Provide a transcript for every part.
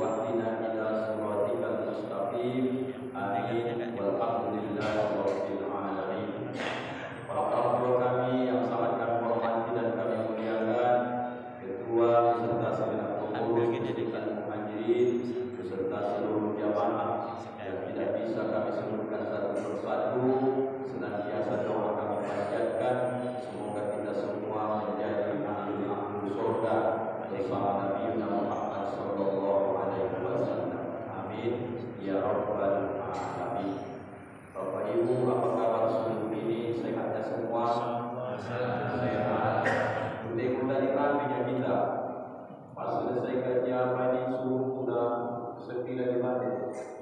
wahdina ila siratal mustaqim. Amin. Walhamdulillahi rabbil alamin. Para orang tua kami yang sangat kami hormati dan kami muliakan, ketua beserta segenap pengurus dan muhajirin beserta seluruh jamaah yang tidak bisa kami sebutkan satu persatu, senantiasa doa kami panjatkan semoga kita semua menjadi ahli surga bersama Nabi Muhammad sallallahu alaihi wasallam. Amin ya rabbal alamin. Bapak Ibu, apa kabar seluruh ini? Sehatnya semua? Sehat. Udah rame kita. Pas selesai kerja pagi subuh sudah sepi lagi balik.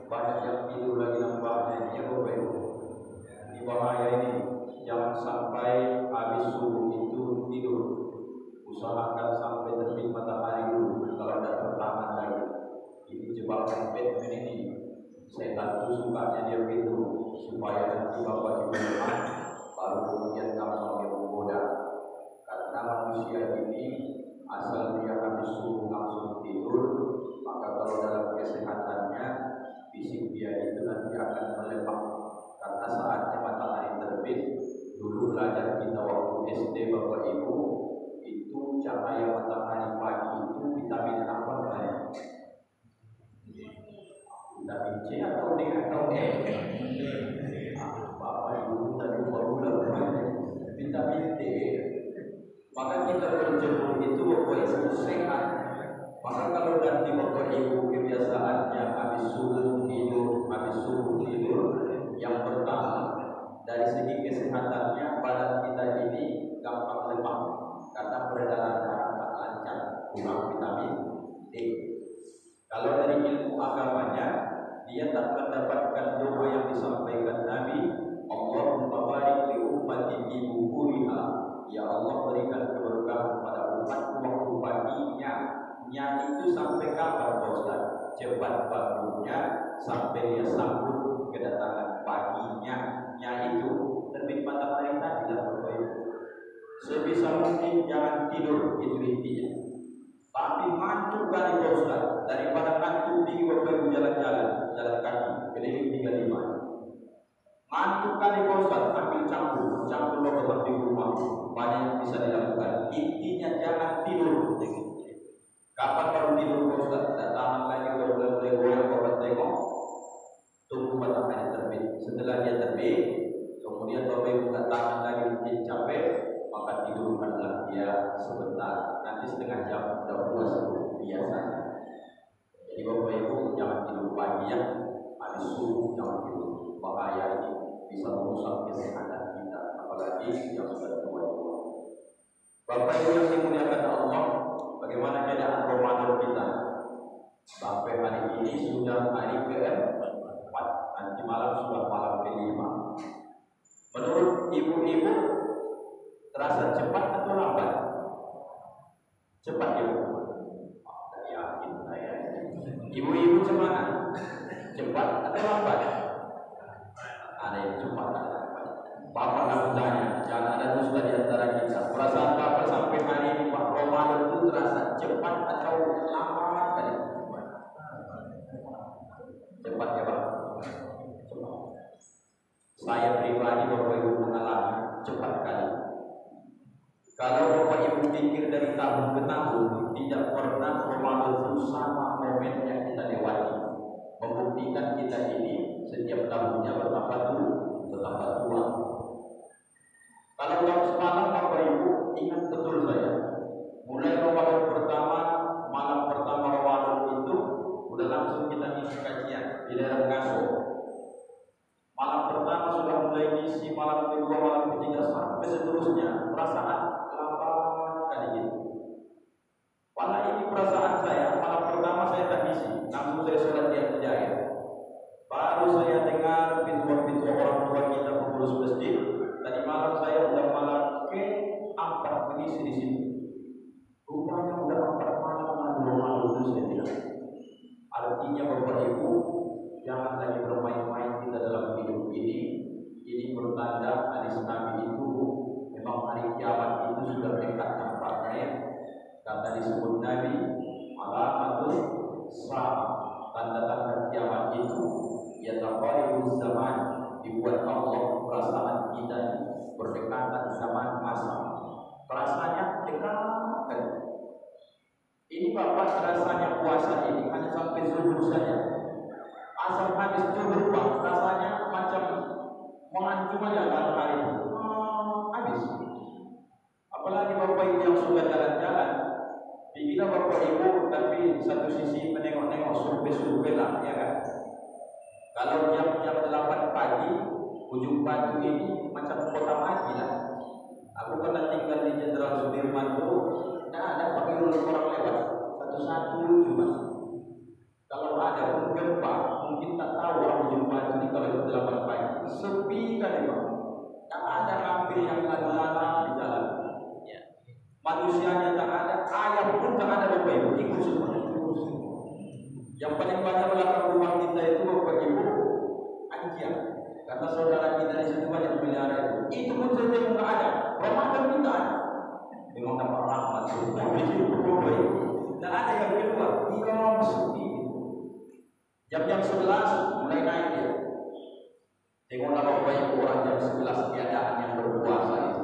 Banyak yang tidur lagi nampaknya. Ya Bapak Ibu, ini bahaya ini. Jangan sampai habis subuh itu tidur. Usahakan sampai terbit matahari dulu. Kalau tidak tertahan lagi. Ini jebakan Batman ini. Setan itu sukanya dia begitu supaya nanti Bapak Ibu baru kemudian gampang dia menggoda. Karena manusia ini asal dia habis subuh langsung tidur, maka kalau dalam kesehatannya fisik dia itu nanti akan melemah. Karena saatnya matahari terbit, dulu belajar kita waktu SD Bapak Ibu, itu cahaya matahari pagi itu vitamin apa namanya? Vitamin C atau D atau E? Bapak Ibu tadi baru vitamin D. Maka kita berjemur itu Bapak Ibu sehat. Maka kalau nanti Bapak Ibu kebiasaannya habis subuh tidur, yang pertama dari segi kesehatannya badan kita ini gampang lemah karena peredaran darah tak lancar, kurang vitamin D. Kalau dari ilmu agamanya, dia tak mendapatkan doa yang disampaikan Nabi, Allahumma barik li ummati fi bukuriha. Ya Allah, berikan keberkahan pada umatku waktu paginya. Nya itu sampai kapan Pak Ustaz? Cepat bangunnya sampai dia sambut kedatangan paginya. Nya itu terbit matahari tadi lah Bapak Ibu. Sebisa mungkin jangan tidur, itu intinya. Tapi mantuk kali Pak Ustaz, daripada mantuk tinggi Bapak Ibu jalan kaki keliling 35. Mantuk kali Pak Ustaz, ambil campur Bapak di rumah, banyak yang bisa dilakukan. Intinya jangan tidur. Kapan baru tidur Pak Ustaz? Datang lagi mulai goyang Bapak tengok, tunggu matahari terbit. Setelah dia terbit, kemudian Bapak Ibu datang lagi mungkin capek, maka tidurkanlah dia sebentar. Nanti setengah jam sudah puas biasanya. Jadi Bapak Ibu jangan tidur pagi ya, habis subuh jangan tidur. Bahaya ini bisa merusak kesehatan kita, apalagi yang sudah tua. Bapak Ibu yang dimuliakan Allah, bagaimana keadaan Ramadan kita? Sampai hari ini sudah hari ke-4, nanti malam sudah malam ke-5. Menurut ibu-ibu, terasa cepat atau lambat? Cepat ya Bu? Tak yakin saya. Ibu-ibu cemana? Cepat atau lambat? Ada yang cepat, ada yang lambat. Bapak nak bertanya, jangan ada dusta di antara kita. Perasaan Bapak sampai hari ini Pak Ramadan itu terasa cepat atau lambat tadi? Cepat ya Pak? Cepat. Saya pribadi Bapak Ibu mengalami cepat kali. Kalau Bapak Ibu pikir dari tahun ke tahun, tidak pernah Ramadan itu sama momen yang kita lewati. Membuktikan kita ini setiap tahunnya bertambah tua. Kalau yang semalam Bapak Ibu ingat betul saya, mulai Ramadan pertama, malam pertama Ramadan itu udah langsung kita ngisi kajian di daerah Ngaso. Malam pertama sudah mulai ngisi, malam kedua, malam ketiga sampai seterusnya. Perasaan kali ini. Malah ini perasaan saya, malam pertama saya tak ngisi, langsung saya sholat di Jaya. Baru saya dengar pintu orang tua kita pengurus masjid. Tadi malam saya udah malam ke-4 mengisi di sini. Rupanya udah 4 malam itu saya bilang. Artinya Bapak Ibu, jangan lagi bermain-main kita dalam hidup ini. Ini bertanda hadis Nabi itu memang hari kiamat itu sudah dekat nampaknya ya. Kata disebut Nabi, alamatul sa'ah. tanda-tanda kiamat itu ya taqaribuz zaman, dibuat Allah perasaan kita berdekatan zaman masa. Rasanya dekat. Ini Bapak rasanya puasa ini hanya sampai zuhur saja. Asal habis zuhur Pak, rasanya macam mengancam aja hari itu. Habis. Apalagi Bapak Ibu yang sudah jalan-jalan, dikira Bapak Ibu tapi satu sisi menengok-nengok survei-survei lah, ya kan? Kalau jam 8 pagi, ujung Batu ini macam kota mati lah. Aku pernah tinggal di Jenderal Sudirman itu, nah ada pakai orang lewat satu-satu cuma. Kalau ada pun gempa, mungkin tak tahu orang ujung Batu ini kalau jam 8 pagi sepi kali Pak. Tak ada kambing yang lalu-lalang di jalan. Manusianya tak ada, ayam pun tak ada Bapak Ibu, ikut semua. Yang paling banyak belakang rumah kita itu Bapak Ibu anjing. Karena saudara kita di situ banyak melihara itu pun saja tak ada. Ramadan kita ada. Memang dapat rahmat semua begitu Bapak Ibu. Dan ada yang keluar, diam sepi. Jam 11 mulai naik dia. Tengoklah Bapak Ibu orang jam 11 keadaan yang berpuasa itu.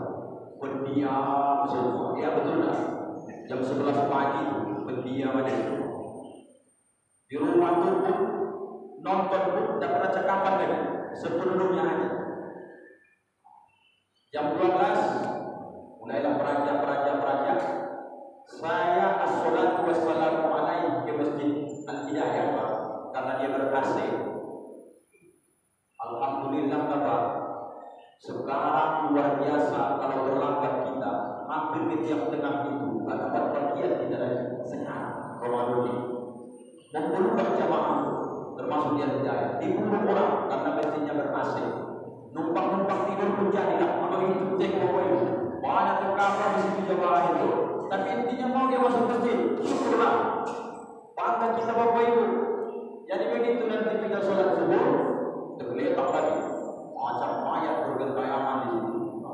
Berdiam semua, ya betul tak? Jam 11 pagi itu berdiam aja. Di rumah tu pun nonton pun tak pernah cakapan lagi, sebelumnya aja. Jam 12 mulailah peraja. Saya as-salatu wassalamu alaihi ke Masjid Al-Hidayah Pak, karena dia ber-AC. Alhamdulillah Bapak. Sekarang luar biasa kalau berlanggar kita hampir di tiap tengah itu ada bagian kita lagi sekarang Ramadan ini membunuh jamaah termasuk dia Hidayah dibunuh orang karena masjidnya ber-AC. Numpang tidur pun jadilah kalau itu cek Bapak Ibu banyak terkapar di situ jamaah itu, tapi intinya mau dia masuk masjid syukurlah, bangga kita Bapak Ibu. Jadi begitu nanti kita sholat subuh tergeletak lagi macam mayat bergentayangan di situ.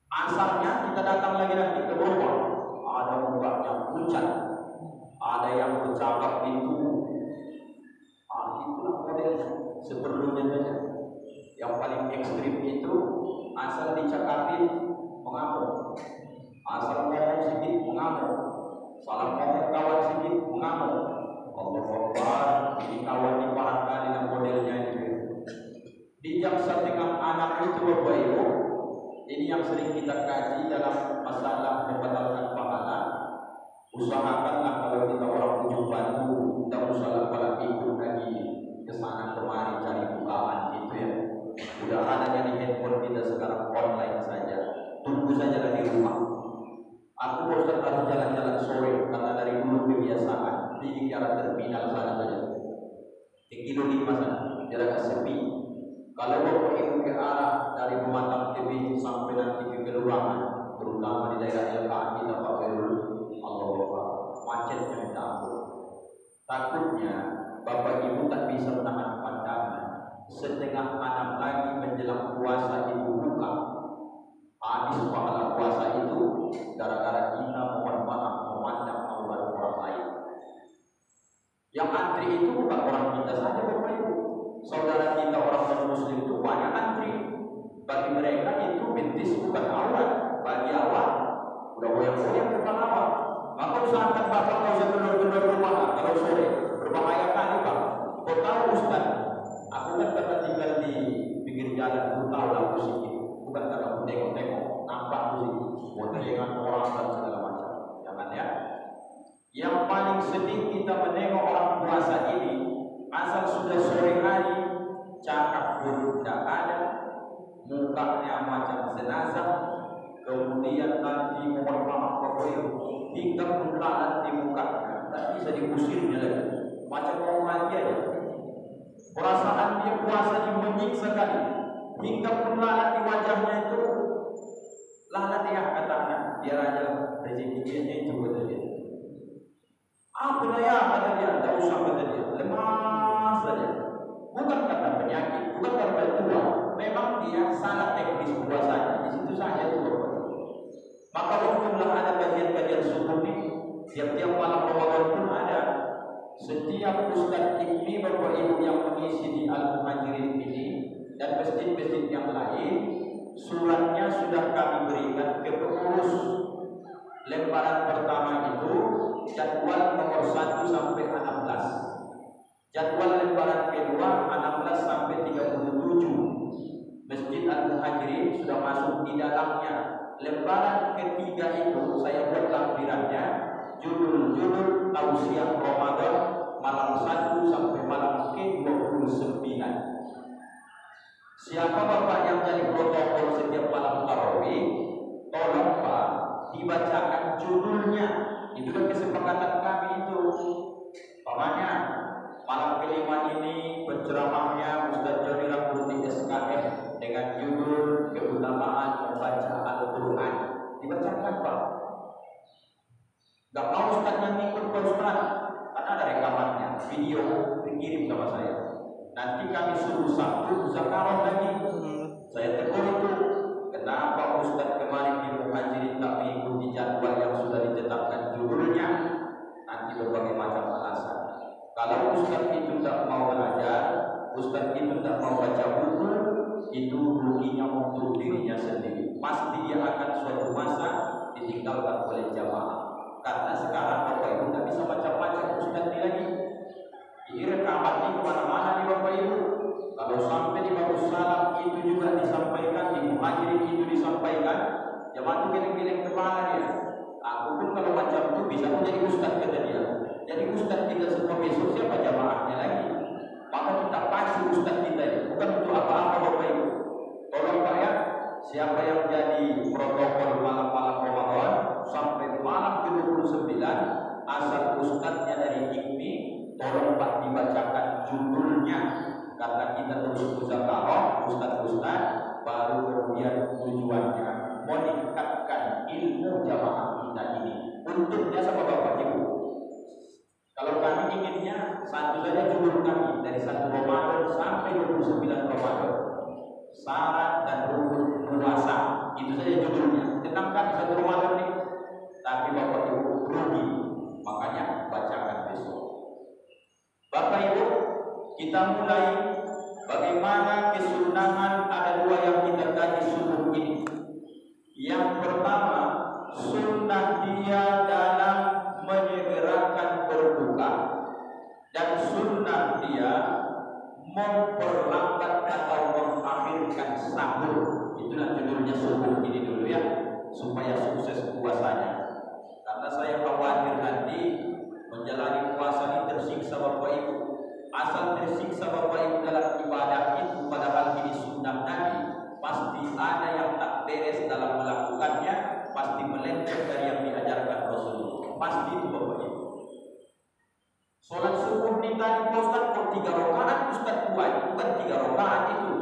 Asarnya kita datang lagi nanti ke bawah, ada mukanya pucat, ada yang bercakap pintu. Itulah model sebelumnya saja. Yang paling ekstrim itu asal dicakapin mengamuk, asal ngomong sedikit mengamuk, salah ngomong kawan sedikit mengamuk. Allah Akbar, ini kawan diparahkan dengan modelnya ini. Di jam 1:30 itu Bapak Ibu, ini yang sering kita kaji dalam masalah membatalkan pahala. Usahakanlah kalau kita orang ujung Batu, tidak usah pada ikut lagi kesana kemari cari bukaan gitu ya. Udah ada di handphone kita sekarang online saja. Tunggu saja di rumah. Aku bosan harus jalan-jalan sore karena dari dulu kebiasaan di arah terminal sana saja. Di kilo 5 sana, jarak sepi. Kalau Bapak Ibu ke arah dari Pematang TV sampai nanti ke Kelurahan, terutama di daerah LKA kita Pak Heru, Allah Bapak, macetnya minta ampun. Takutnya Bapak Ibu tak bisa menahan pandangan. Setengah 6 lagi menjelang puasa itu buka. Habis pahala puasa itu gara-gara kita mohon maaf memandang aurat orang lain. Yang antri itu bukan orang kita saja Bapak Ibu. Saudara kita orang non-muslim itu banyak antri. Bagi mereka itu bintis bukan aurat. Bagi awak udah goyang-goyang depan awak. Maka usahakan Bapak kalau saya benar-benar rumah kalau sore berbahaya kali Pak. Kau tahu Ustaz, aku kan pernah tinggal di pinggir jalan, aku tahu lah musik itu. Bukan karena aku tengok-tengok, nampak musik, dengan orang dan segala macam. Jangan ya. Yang paling sedih kita menengok orang puasa ini, asal sudah sore hari, cakap pun tidak ada, mukanya macam jenazah, kemudian nanti mohon maaf Bapak Ibu, hingga pembelaan di mukanya, tak bisa diusirnya lagi, macam mau mati aja. Perasaan dia puasa ini menyiksa sekali, hingga pembelaan di wajahnya itu, lalat ya katanya, biar aja rezekinya itu kata dia. Apa ya kata dia, tak usah kata dia, lemas saja. Bukan karena penyakit, bukan karena tua, memang dia salah teknis puasanya, di situ saja itu. Maka waktulah ada kajian-kajian subuh ini, tiap-tiap malam Ramadan pun ada. Setiap ustaz ini Bapak Ibu yang mengisi di Al-Muhajirin ini dan masjid-masjid yang lain, suratnya sudah kami berikan ke pengurus. Lembaran pertama itu jadwal nomor 1 sampai 16. Jadwal lembaran kedua 16 sampai 37. Masjid Al-Muhajirin sudah masuk di dalamnya. Lembaran ketiga itu saya buat lampirannya, judul-judul tausiah Ramadan malam 1 sampai malam ke-29. Siapa Bapak yang jadi protokol setiap malam tarawih, tolong Pak dibacakan judulnya. Itu kan kesepakatan kami itu. Pamannya malam kelima ini penceramahnya Ustaz Joni Rambuti SKF dengan judul keutamaan membaca Al-Quran. Dibacakan Pak. Gak mau Ustaznya ngikut Pak Ustaz, karena ada rekamannya, video dikirim sama saya. Nanti kami suruh satu zakarah lagi. Saya tegur itu. Kenapa Ustaz kemarin di Muhajirin tak mengikuti jadwal yang sudah ditetapkan judulnya? Nanti berbagai macam alasan. Kalau Ustaz itu tak mau belajar, Ustaz itu tak mau baca buku, itu ruginya untuk dirinya sendiri. Pasti dia akan suatu masa ditinggalkan oleh jamaah. Karena sekarang Bapak Ibu tak bisa baca-baca Ustaz ini lagi. Ini rekaman di kemana-mana di Bapak Ibu. Kalau sampai di Bagus Salam itu juga disampaikan, di Muhajirin itu disampaikan, jamaah itu geleng-geleng kepala dia. Aku pun kalau macam itu bisa menjadi Ustaz kata dia. Jadi Ustaz kita semua besok siapa jamaahnya lagi? Maka kita pasti Ustaz kita ini bukan untuk apa-apa Bapak Ibu. Tolong Pak ya, siapa yang jadi protokol malam-malam Ramadan sampai malam ke-29, asal Ustaznya dari IKMI, tolong Pak dibacakan judulnya. Karena kita terus muzakarah Ustaz-Ustaz, baru kemudian tujuannya meningkatkan ilmu jamaah kita ini. Untuknya sama Bapak Ibu. Kalau kami inginnya satu saja judul kami dari 1 Ramadan sampai 29 Ramadan. Syarat dan rukun puasa, itu saja judulnya. Tenangkan 1 Ramadan ini. Tapi Bapak Ibu rugi. Makanya bacakan besok. Bapak Ibu, kita mulai bagaimana kesunahan ada 2 yang kita kaji subuh ini. Yang pertama, sunnah dia dalam menyegerakan berbuka, dan sunnah dia memperlambat atau mengakhirkan sahur. Itulah judulnya subuh ini dulu ya, supaya sukses puasanya. Karena saya khawatir nanti menjalani puasa ini tersiksa Bapak Ibu. Asal tersiksa Bapak Ibu dalam ibadah itu, padahal ini sunnah Nabi, pasti ada yang tak beres dalam melakukannya, pasti melenceng dari yang diajarkan Rasulullah. Pasti itu Bapak Ibu. Sholat subuh ini tadi Ustaz kok 3 rakaat Ustaz buat, bukan 3 rakaat itu.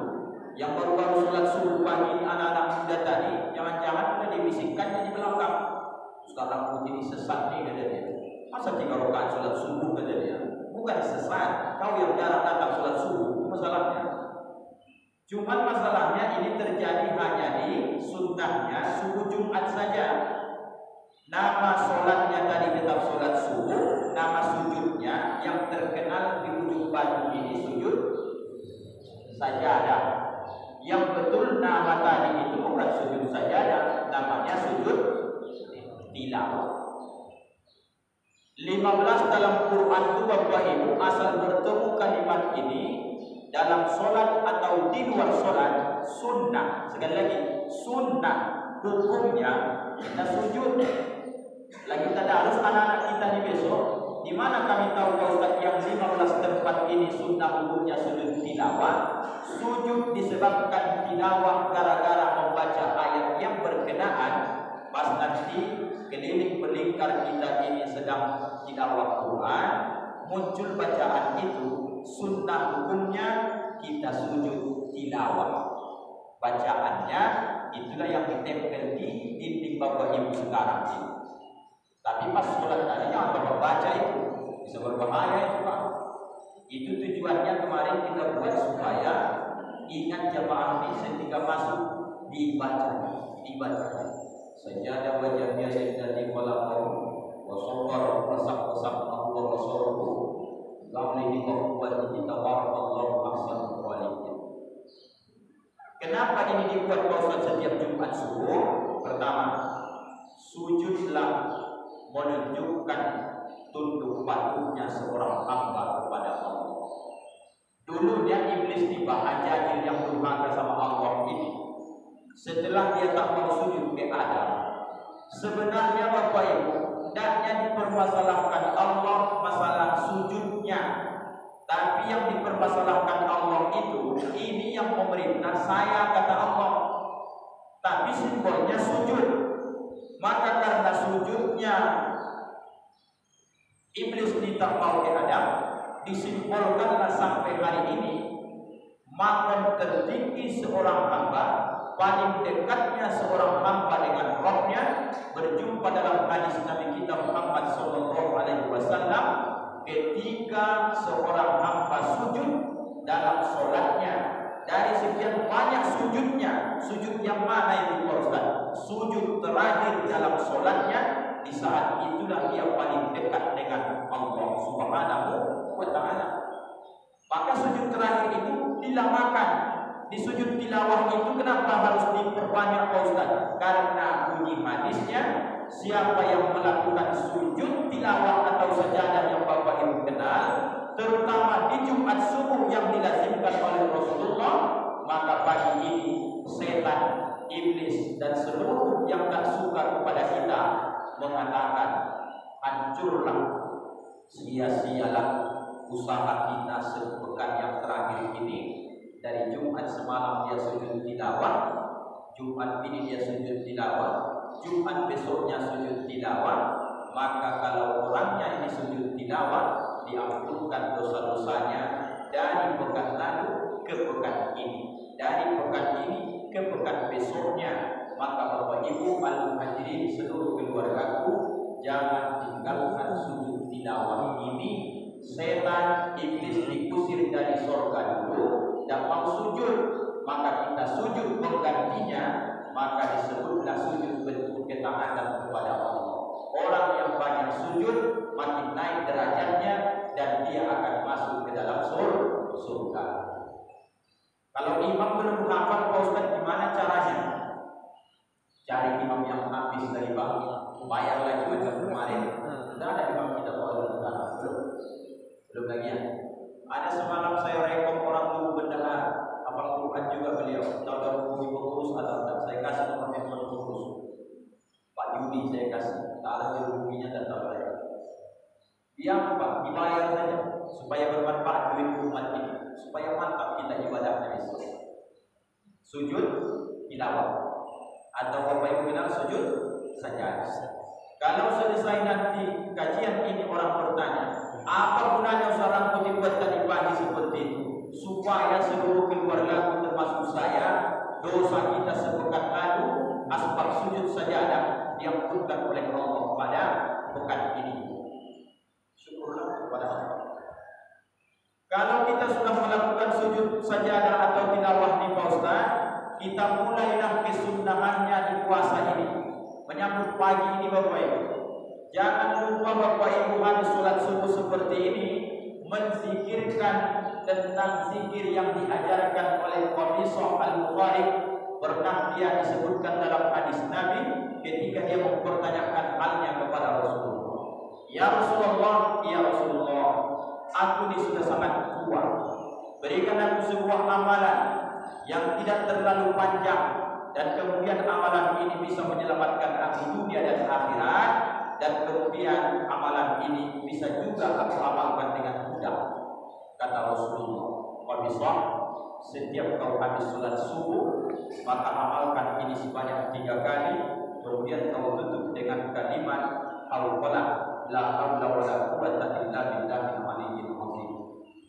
Yang baru-baru sholat subuh pagi anak-anak muda tadi, jangan-jangan sudah dibisikkannya di belakang. Ustaz Rambuti ini sesat nih kata dia. Masa 3 rakaat sholat subuh kata dia? Bukan sesat, kau yang jarang datang sholat subuh, itu masalahnya. Cuman masalahnya ini terjadi hanya di sunnahnya subuh Jumat saja. Nama sholatnya tadi tetap sholat subuh, nama sujudnya yang terkenal di ujung baju ini sujud sajadah. Yang betul nama tadi itu bukan sujud sajadah, namanya sujud tilawah. 15 dalam Quran itu Bapak Ibu asal bertemu kalimat ini dalam sholat atau di luar sholat sunnah. Sekali lagi sunnah, hukumnya kita sujud. Lagi tadarus anak-anak kita di besok, di mana kami tahu Pak Ustaz yang 15 tempat ini sunnah hukumnya sujud tilawah. Sujud disebabkan tilawah gara-gara membaca ayat yang berkenaan. Pas nanti keliling melingkar kita ini sedang tilawah Quran, muncul bacaan itu, sunnah hukumnya kita sujud tilawah. Bacaannya itulah yang ditempel di dinding Bapak Ibu sekarang ini. Tapi pas sholat tadi jangan Bapak baca itu, bisa berbahaya itu Pak. Itu tujuannya kemarin kita buat supaya ingat jamaah ini ketika masuk dibaca. Sajadah wajah biasa dari malam wa sawwar wa sab Allah wa sawwar Laulihi wa quwwatihi tabarakallahu ahsanul khaliqin. Kenapa ini dibuat Pak Ustaz setiap Jumat subuh? Pertama, sujudlah menunjukkan tunduk patuhnya seorang hamba kepada Allah. Dulunya iblis dibahajajil yang durhaka sama Allah ini. Setelah dia tak mau sujud ke Adam, sebenarnya Bapak Ibu, hendaknya dipermasalahkan Allah masalah sujudnya. Tapi yang dipermasalahkan Allah itu, ini yang pemerintah saya kata Allah. Tapi simbolnya sujud. Maka karena sujudnya iblis tidak mau ke Adam, disimbolkanlah sampai hari ini makam tertinggi seorang hamba, paling dekatnya seorang hamba dengan Rabbnya, berjumpa dalam hadis Nabi kita Muhammad SAW, ketika seorang hamba sujud dalam sholatnya. Dari sekian banyak sujudnya, sujud yang mana itu Ustaz? Sujud terakhir dalam sholatnya, di saat itulah dia paling dekat dengan Allah Subhanahu wa ta'ala. Maka sujud terakhir itu dilamakan. Di sujud tilawah itu kenapa harus diperbanyak Ustaz? Karena bunyi hadisnya, siapa yang melakukan sujud tilawah atau sajadah yang Bapak Ibu kenal, terutama di Jumat subuh yang dilazimkan oleh Rasulullah, maka pagi ini setan, iblis dan seluruh yang tak suka kepada kita mengatakan, hancurlah, sia-sialah usaha kita sepekan yang terakhir ini. Dari Jumat semalam dia sujud tilawah, Jumat ini dia sujud tilawah, Jumat besoknya sujud tilawah. Maka kalau orangnya ini sujud tilawah, diampunkan dosa-dosanya dari pekan lalu ke pekan ini, dari pekan ini ke pekan besoknya. Maka Bapak Ibu al-hadirin seluruh keluargaku, jangan tinggalkan sujud tilawah ini. Setan iblis diusir dari surga dulu, tidak mau sujud, maka kita sujud menggantinya, maka disebutlah sujud bentuk ketaatan kepada Allah. Orang yang banyak sujud makin naik derajatnya dan dia akan masuk ke dalam surga. Kalau imam belum hafal Pak Ustaz, gimana caranya? Cari imam yang habis dari bang, bayar lagi macam kemarin. Tidak ada imam kita belum lagi ya. Ada semalam saya rekom orang dulu bendahara, hafal Quran juga beliau. Tahu hubungi pengurus atau tidak? Saya kasih nomor handphone pengurus. Pak Yudi saya kasih, tak ada hubunginya dan tak bayar. Dia apa? Dibayar saja supaya bermanfaat duit umat ini, supaya mantap kita ibadahnya besok. Sujud tilawah atau Bapak Ibu kenal sujud saja. Kalau selesai nanti kajian ini orang bertanya, apa gunanya seorang putih buat tadi pagi seperti itu? Supaya seluruh keluarga termasuk saya, dosa kita sepekan lalu, asbab sujud sajadah diampunkan oleh Allah pada pekan ini. Syukurlah kepada Allah. Kalau kita sudah melakukan sujud sajadah atau tilawah di Ustaz, kita mulailah kesunahannya di puasa ini. Menyambut pagi ini Bapak Ibu, jangan lupa Bapak Ibu habis sholat subuh seperti ini menzikirkan tentang zikir yang diajarkan oleh Qamisah Al-Bukhari. Pernah dia disebutkan dalam hadis Nabi ketika dia mempertanyakan halnya kepada Rasulullah. Ya Rasulullah, ya Rasulullah, aku ini sudah sangat tua. Berikan aku sebuah amalan yang tidak terlalu panjang, dan kemudian amalan ini bisa menyelamatkan aku dunia dan akhirat, dan kemudian amalan ini bisa juga aku amalkan dengan mudah. Kata Rasulullah, Qamisah, setiap kau habis sholat subuh, maka amalkan ini sebanyak 3 kali, kemudian kau tutup dengan kalimat Al-Qalah, la haula wala quwwata illa billahil aliyyil azim.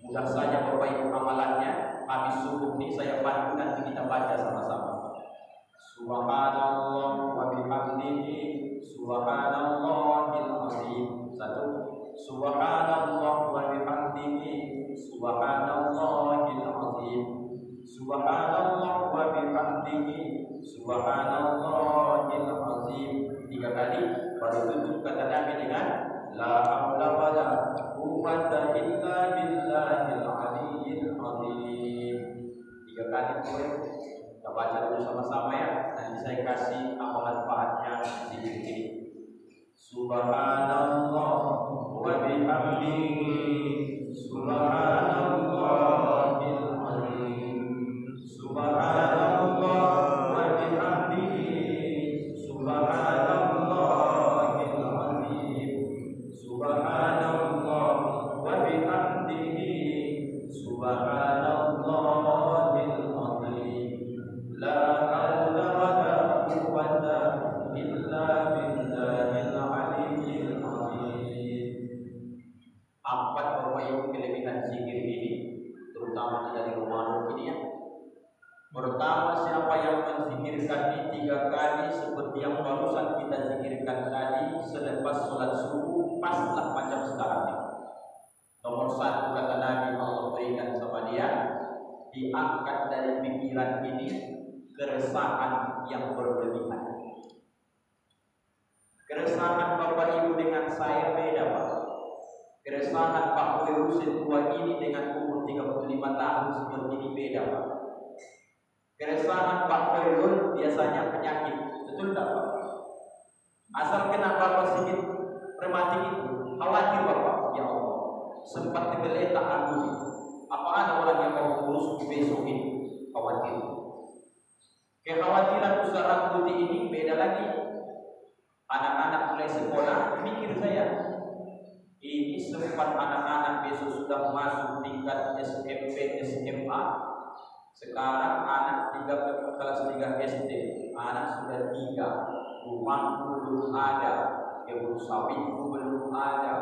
Mudah saja Bapak Ibu amalannya. Habis subuh ini saya pandu, nanti kita baca sama-sama. Subhanallah wa bihamdihi subhanallahil azim. 1. Subhanallah wa bihamdihi subhanallahil azim. Subhanallah wa bihamdihi subhanallahil azim. 3 kali baru tutup kata Nabi dengan la haula wala quwwata illa kan itu kita baca dulu sama-sama ya. Nanti saya kasih apa manfaatnya zikir ini. Subhanallah wa bihamdihi subhanallahil azim. Subhanallah wa bihamdihi subhanallahil azim. Subhanallah wa bihamdihi subhanallahil azim. La haula wa la quwwata illa billahil aliyyil azim. Empat Bapak kelebihan zikir ini, terutama dari Ramadan ini ya. Pertama, siapa yang menzikirkan ini 3 kali seperti yang barusan kita zikirkan tadi selepas sholat subuh, paslah macam sekarang ini. Nomor 1 kata Nabi, Allah berikan sama dia, diangkat dari pikiran ini keresahan yang berlebihan. Keresahan Bapak Ibu dengan saya beda Pak. Keresahan Pak Boy tua ini dengan umur 35 tahun seperti ini beda Pak. Keresahan Pak Boy biasanya penyakit, betul tak Pak? Asal kena Bapak sedikit rematik itu, khawatir Bapak, ya Allah, sempat tergeletak aku. Apa ada orang yang mau urus besok ini? Khawatir. Kekhawatiran usaha putih ini beda lagi. Anak-anak mulai sekolah, mikir saya, ini sempat anak-anak besok sudah masuk tingkat SMP, SMA. Sekarang anak kelas 3 SD, anak sudah 3, rumah belum ada, kebun sawit belum ada.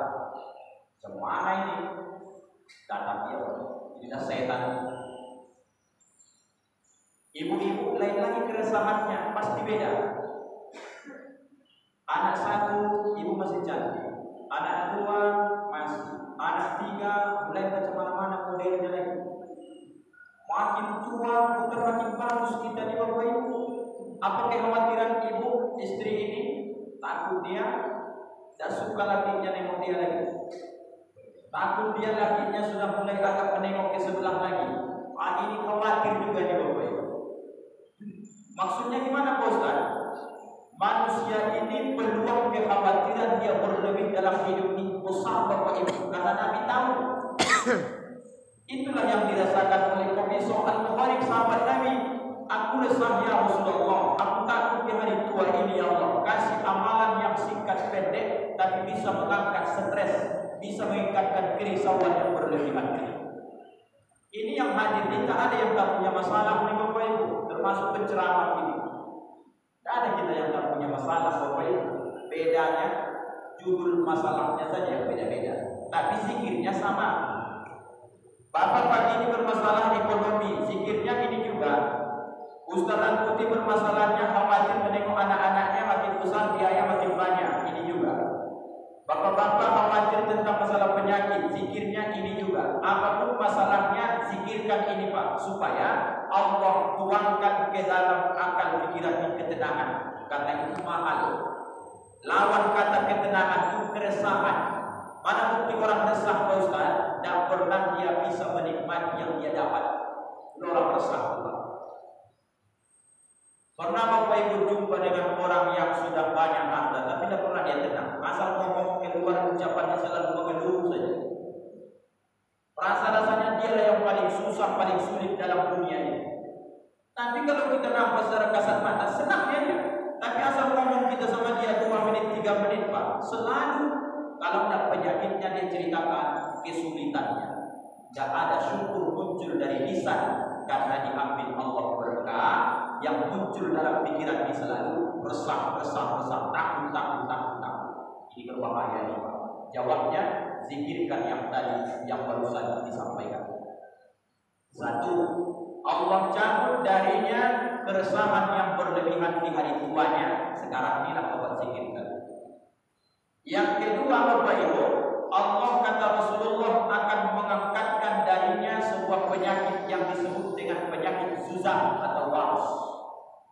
Semana ini datang dia, inilah setan. Ibu-ibu lain lagi keresahannya, pasti beda. Anak 1 ibu masih cantik, anak 2 masih, anak 3 mulai macam mana-mana modelnya lagi. Makin tua bukan makin bagus kita di Bapak Ibu. Apa kekhawatiran ibu istri ini? Takut dia tidak suka lakinya nengok dia lagi. Takut dia lakinya sudah mulai agak menengok ke sebelah lagi. Ini khawatir juga di Bapak Ibu. Maksudnya gimana Pak Ustaz? Manusia ini peluang kekhawatiran dia berlebih dalam hidup ini besar Bapak Ibu, karena Nabi tahu. Itulah yang dirasakan oleh Komiso Al-Mubarak sahabat Nabi. Aku resah ya Rasulullah, aku takut di hari tua ini ya Allah. Kasih amalan yang singkat pendek tapi bisa mengangkat stres, bisa mengangkatkan kerisauan yang berlebihan. Ini yang hadir ini tak ada yang tak punya masalah nih Bapak Ibu, termasuk penceramah ini. Tak ada kita yang tak punya masalah Bapak Ibu. Bedanya judul masalahnya saja yang beda-beda, tapi zikirnya sama. Bapak pagi ini bermasalah ekonomi, zikirnya ini juga. Ustaz Putih bermasalahnya khawatir menengok anak-anaknya makin besar, biaya makin banyak, ini juga. Bapak-bapak khawatir tentang masalah penyakit, zikirnya ini juga. Apapun masalahnya, zikirkan ini Pak, supaya Allah tuangkan ke dalam akal pikiran ketenangan. Karena itu mahal. Lawan kata ketenangan itu keresahan. Mana bukti orang resah Pak Ustaz? Dan pernah dia bisa menikmati yang dia dapat. Orang resah Pak. Pernah Bapak Ibu jumpa dengan orang yang sudah banyak harta, tapi tidak pernah dia tenang. Asal ngomong keluar ucapannya selalu mengeluh saja. Rasa-rasanya dialah yang paling susah, paling sulit dalam dunia ini. Tapi kalau kita nampak secara kasat mata, senang dia. Tapi asal ngomong kita sama dia 2 menit, 3 menit Pak, selalu kalau tidak penyakitnya dia ceritakan kesulitannya. Tidak ada syukur muncul dari lisan karena diambil Allah berkah. Yang muncul dalam pikiran ini selalu resah, takut. Ini berbahaya nih Pak. Jawabnya zikirkan yang tadi yang barusan disampaikan. 1. Allah cabut darinya keresahan yang berlebihan di hari tuanya. Sekarang inilah Bapak zikirkan. Yang kedua Bapak Ibu, Allah kata Rasulullah akan mengangkatkan darinya sebuah penyakit yang disebut dengan penyakit zuzam atau waras.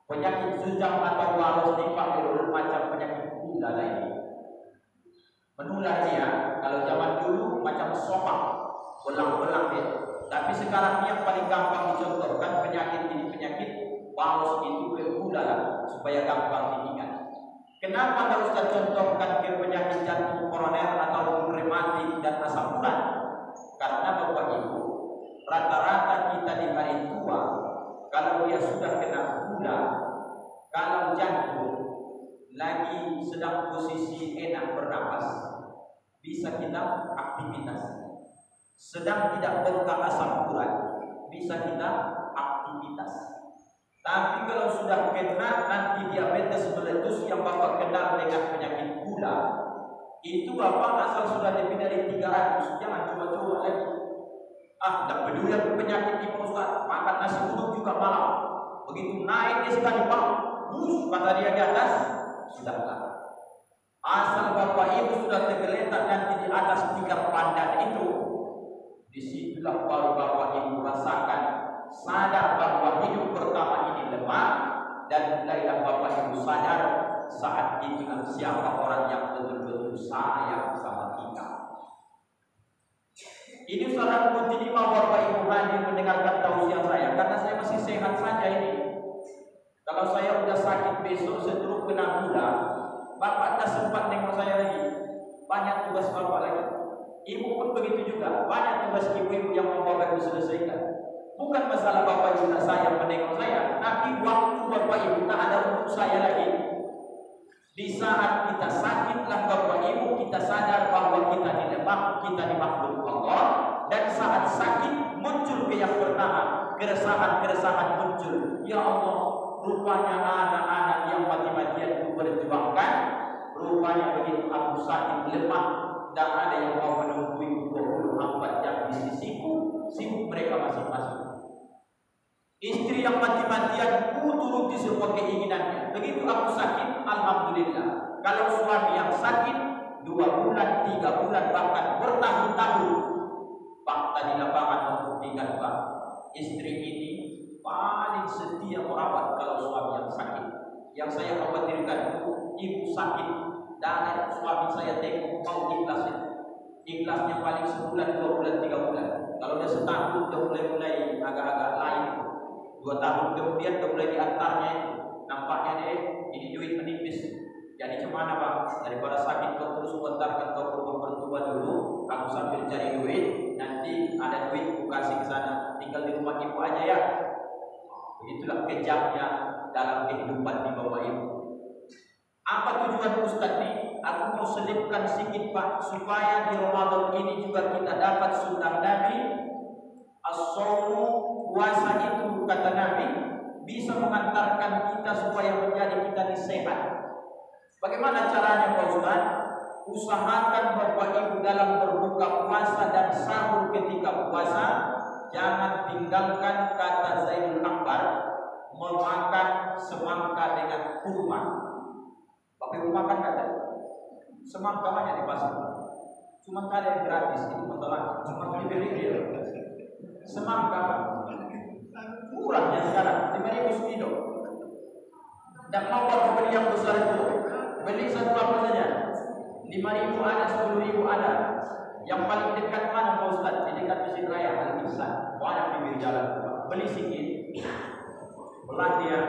Penyakit zuzam atau waras ini Pak Ibu macam penyakit gula lain. Menular dia, kalau zaman dulu macam sopak, belang-belang dia. Tapi Tapi sekarang ini yang paling gampang dicontohkan penyakit ini, penyakit paus itu ke gula supaya gampang diingat. Kenapa Anda Ustaz contohkan ke penyakit jantung koroner atau rematik dan asam urat? Karena Bapak Ibu, rata-rata kita di hari tua, kalau dia sudah kena gula, kalau jantung lagi sedang posisi enak bernapas, bisa kita aktivitas. Sedang tidak bengkak asam urat, bisa kita aktivitas. Tapi kalau sudah kena nanti diabetes meletus yang Bapak kenal dengan penyakit gula, itu Bapak asal sudah lebih dari 300, jangan coba-coba lagi. Tak peduli aku penyakit ini Ustaz, makan nasi uduk juga malam. Begitu naik dia sekali Pak, kata dia di atas, sudahlah. Asal Bapak Ibu sudah tergeletak nanti di atas 3 pandan itu, disitulah baru Bapak Ibu rasakan sadar bahwa hidup pertama ini lemah, dan mulailah Bapak Ibu sadar saat itulah siapa orang yang betul-betul sayang sama kita. Ini saudara kunci mau Bapak Ibu hadir mendengarkan tausiah saya, karena saya masih sehat saja ini. Kalau saya sudah sakit besok seteruk kena gula, Bapak tak sempat nengok saya lagi. Banyak tugas Bapak lagi. Ibu pun begitu juga. Banyak tugas ibu-ibu yang mau Bapak Ibu selesaikan. Bukan masalah Bapak Ibu tak sayang menengok saya, tapi waktu Bapak Ibu tak ada untuk saya lagi. Di saat kita sakitlah Bapak Ibu kita sadar bahwa kita dilemah, kita di makhluk Allah, dan saat sakit muncul yang pertama, keresahan-keresahan muncul. Ya Allah, rupanya anak-anak yang mati-matian itu berjuangkan, rupanya begitu aku sakit lemah dan ada yang mau menunggu 24 jam di sisiku, sibuk mereka masing-masing. Istri yang mati-matian ku turuti semua keinginannya. Begitu aku sakit, alhamdulillah. Kalau suami yang sakit 2 bulan, 3 bulan, bahkan bertahun-tahun, fakta di lapangan membuktikan Pak, istri ini paling setia merawat kalau suami yang sakit. Yang saya khawatirkan itu ibu sakit dan suami saya tengok mau ikhlas. Ikhlasnya paling sebulan, 2 bulan, 3 bulan. Kalau dia setahun udah mulai agak-agak lain. 2 tahun kemudian udah mulai diantarnya itu. Nampaknya deh ini duit menipis. Jadi kemana Pak? Daripada sakit kau terus bentarkan kau ke rumah mertua dulu, aku sambil cari duit. Nanti ada duit aku kasih ke sana. Tinggal di rumah ibu aja ya. Begitulah kejamnya dalam kehidupan di Bapak Ibu. Apa tujuan Ustaz ini? Aku mau selipkan sedikit Pak, supaya di Ramadan ini juga kita dapat sunnah Nabi. As-shawmu, puasa itu kata Nabi bisa mengantarkan kita supaya menjadi kita sehat. Bagaimana caranya Pak Ustaz? Usahakan Bapak Ibu dalam berbuka puasa dan sahur ketika puasa, jangan tinggalkan kata Zainul Akbar memakan semangka dengan kurma. Bapak Ibu makan kata semangka banyak di pasar. Cuma ada yang gratis, itu masalah. Cuma dibeli dia. Semangka murahnya sekarang 5.000 sekilo. Dan mau beli yang besar itu, beli satu apa saja. 5.000 ada, 10.000 ada. Yang paling dekat mana Pak Ustaz? Di dekat Mesjid Raya Al-Ihsan. Banyak pinggir jalan. Beli sedikit, belah dia.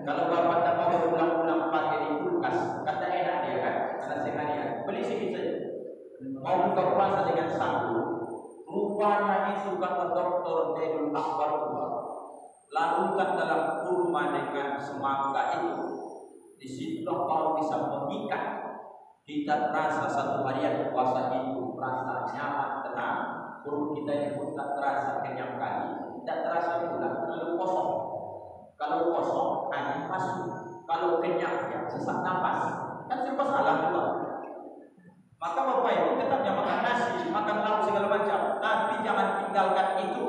Kalau Bapak tak mau berulang-ulang pakai di kulkas, kata enak dia kan, karena seharian. Beli sedikit saja. Mau buka puasa dengan satu, rupanya itu kata Dr. Zainul Akbar tua. Larutkan dalam kurma dengan semangka itu. Di situ kau bisa mengikat. Kita terasa satu harian puasa itu terasa nyaman, tenang. Perut kita ini pun tak terasa kenyang kali. Tak terasa pula terlalu kosong. Kalau kosong angin masuk. Kalau kenyang ya sesak nafas. Kan serba salah juga. Maka Bapak Ibu tetapnya makan nasi, makan lauk segala macam. Tapi jangan tinggalkan itu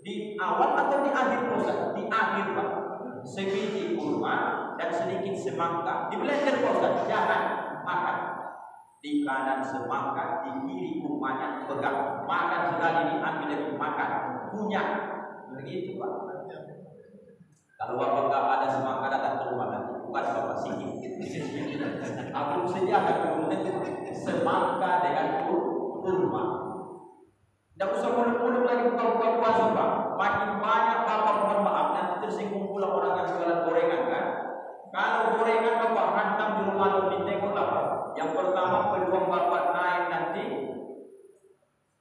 di awal atau di akhir puasa. Di akhir Pak. Sebiji kurma dan sedikit semangka. Di blender puasa jangan makan. Di kanan semangka, di kiri kurmanya pegang. Makan sekali diambil lagi makan. Punya. Begitu Pak. Kalau Bapak tak ada semangka datang ke rumah nanti. Bukan Bapak sikit. Aku sediakan semangka dengan kurma. Tidak usah muluk-muluk lagi buka-buka puasa. makin banyak bapak mohon maaf nanti tersinggung pula orang yang jualan gorengan kan. Kalau gorengan bapak hantam di rumah lo ditengoklah Pak. Yang pertama peluang bapak naik nanti